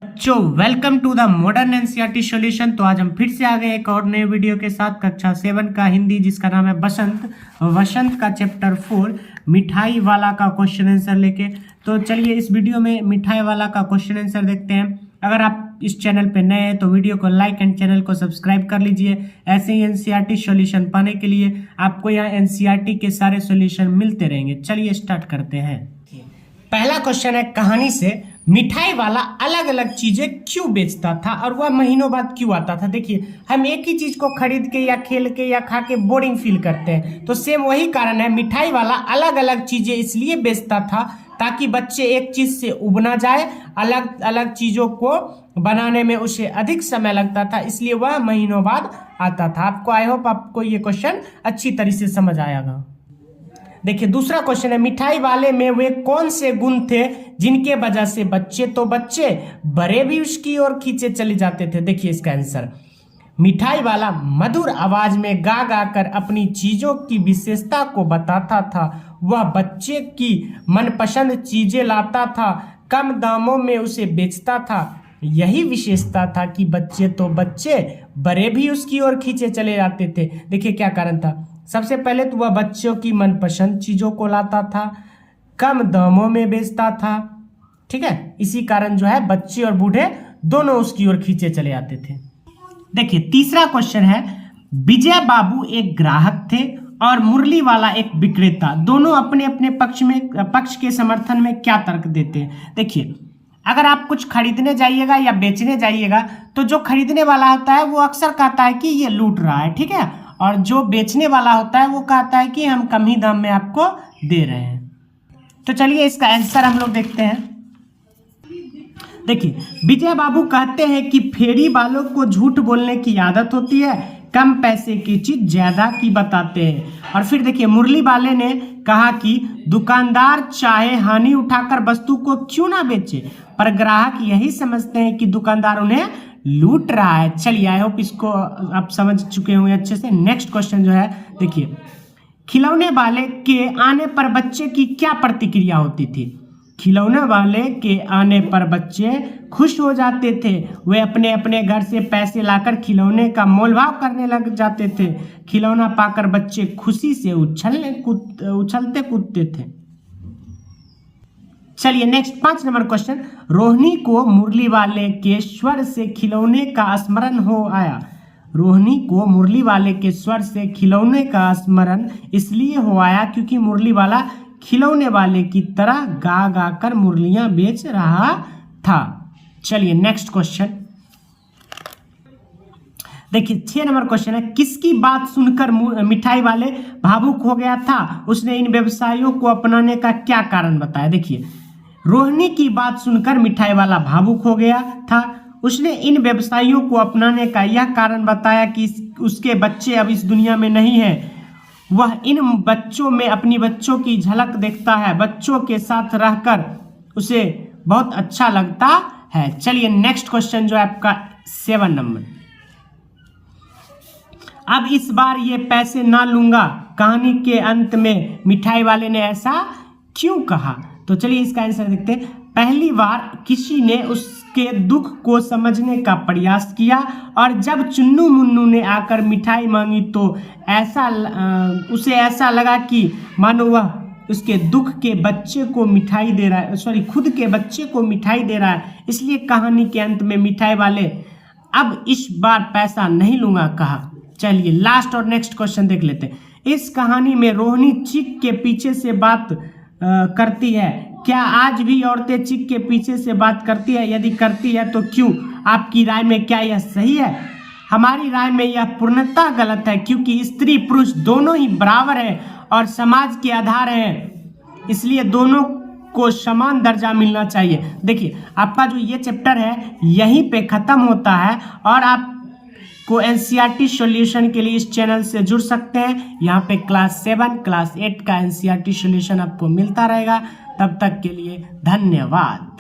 बच्चों welcome to the modern NCERT solution. तो आज हम फिर से आ गए एक और नए वीडियो के साथ कक्षा 7 का हिंदी, जिसका नाम है वसंत का चैप्टर 4 मिठाई वाला का क्वेश्चन आंसर लेके। तो चलिए इस वीडियो में मिठाई वाला का क्वेश्चन आंसर देखते हैं। अगर आप इस चैनल पे नए हैं तो वीडियो को लाइक एंड चैनल को सब्सक्राइब कर लीजिए। ऐसे ही एनसीईआरटी सॉल्यूशन पाने के लिए आपको यहाँ एनसीईआरटी के सारे सॉल्यूशन मिलते रहेंगे। चलिए स्टार्ट करते हैं। पहला क्वेश्चन है, कहानी से मिठाई वाला अलग अलग चीजें क्यों बेचता था और वह महीनों बाद क्यों आता था। देखिए, हम एक ही चीज को खरीद के या खेल के या खा के बोरिंग फील करते हैं, तो सेम वही कारण है। मिठाई वाला अलग अलग चीजें इसलिए बेचता था ताकि बच्चे एक चीज से उब ना जाए। अलग अलग चीजों को बनाने में उसे अधिक समय लगता था, इसलिए वह महीनों बाद आता था। आपको आई होप आपको ये क्वेश्चन अच्छी तरह से समझ आएगा। देखिए दूसरा क्वेश्चन है, मिठाई वाले में वे कौन से गुण थे जिनके वजह से बच्चे बड़े भी उसकी ओर खींचे चले जाते थे। देखिए इसका आंसर, मिठाई वाला मधुर आवाज में गा गा कर अपनी चीजों की विशेषता को बताता था। वह बच्चे की मनपसंद चीजें लाता था, कम दामों में उसे बेचता था। यही विशेषता था कि बच्चे बड़े भी उसकी ओर खींचे चले जाते थे। देखिए क्या कारण था। सबसे पहले तो वह बच्चों की मनपसंद चीजों को लाता था, कम दामों में बेचता था। ठीक है, इसी कारण जो है बच्चे और बूढ़े दोनों उसकी ओर खींचे चले आते थे। देखिए तीसरा क्वेश्चन है, विजय बाबू एक ग्राहक थे और मुरली वाला एक विक्रेता, दोनों अपने अपने पक्ष के समर्थन में क्या तर्क देते हैं। देखिए, अगर आप कुछ खरीदने जाइएगा या बेचने जाइएगा तो जो खरीदने वाला होता है वो अक्सर कहता है कि ये लूट रहा है, ठीक है, और जो बेचने वाला होता है वो कहता है कि हम कम ही दाम में आपको दे रहे हैं। तो चलिए इसका आंसर हम लोग देखते हैं। देखिए, विजय बाबू कहते हैं कि फेरी वालों को झूठ बोलने की आदत होती है, कम पैसे की चीज ज्यादा की बताते हैं। और फिर देखिए, मुरली वाले ने कहा कि दुकानदार चाहे हानि उठाकर वस्तु को क्यों ना बेचे, पर ग्राहक यही समझते हैं कि दुकानदार उन्हें लूट रहा है। चलिए आई होप इसको आप समझ चुके होंगे अच्छे से। नेक्स्ट क्वेश्चन जो है, देखिए, खिलौने वाले के आने पर बच्चे की क्या प्रतिक्रिया होती थी। खिलौने वाले के आने पर बच्चे खुश हो जाते थे। वे अपने अपने घर से पैसे लाकर खिलौने का मोलभाव करने लग जाते थे। खिलौना पाकर बच्चे खुशी से उछलते कूदते थे। चलिए नेक्स्ट 5 नंबर क्वेश्चन, रोहिणी को मुरली वाले के स्वर से खिलौने का स्मरण हो आया। रोहिणी को मुरली वाले के स्वर से खिलौने का स्मरण इसलिए हो आया क्योंकि मुरली वाला खिलौने वाले की तरह गा गा कर मुरलियां बेच रहा था। चलिए नेक्स्ट क्वेश्चन, देखिए 6 नंबर क्वेश्चन है, किसकी बात सुनकर मिठाई वाले भावुक हो गया था। उसने इन व्यवसायों को अपनाने का क्या कारण बताया। देखिए, रोहिणी की बात सुनकर मिठाई वाला भावुक हो गया था। उसने इन व्यवसायों को अपनाने का यह कारण बताया कि उसके बच्चे अब इस दुनिया में नहीं हैं। वह इन बच्चों में अपनी बच्चों की झलक देखता है। बच्चों के साथ रहकर उसे बहुत अच्छा लगता है। चलिए नेक्स्ट क्वेश्चन जो है आपका 7 नंबर, अब इस बार ये पैसे ना लूंगा, कहानी के अंत में मिठाई वाले ने ऐसा क्यों कहा। तो चलिए इसका आंसर देखते हैं। पहली बार किसी ने उसके दुख को समझने का प्रयास किया और जब चुन्नू मुन्नू ने आकर मिठाई मांगी तो उसे ऐसा लगा कि मानो वह उसके दुख के बच्चे को मिठाई दे रहा है, खुद के बच्चे को मिठाई दे रहा है। इसलिए कहानी के अंत में मिठाई वाले अब इस बार पैसा नहीं लूंगा कहा। चलिए लास्ट और नेक्स्ट क्वेश्चन देख लेते हैं। इस कहानी में रोहिणी चिक के पीछे से बात करती है। क्या आज भी औरतें चिक के पीछे से बात करती है? यदि करती है तो क्यों? आपकी राय में क्या यह सही है? हमारी राय में यह पूर्णतः गलत है, क्योंकि स्त्री पुरुष दोनों ही बराबर हैं और समाज के आधार हैं, इसलिए दोनों को समान दर्जा मिलना चाहिए। देखिए, आपका जो ये चैप्टर है यहीं पे ख़त्म होता है और आप को एनसीईआरटी सॉल्यूशन के लिए इस चैनल से जुड़ सकते हैं। यहाँ पे क्लास 7 क्लास 8 का एनसीईआरटी सॉल्यूशन आपको मिलता रहेगा। तब तक के लिए धन्यवाद।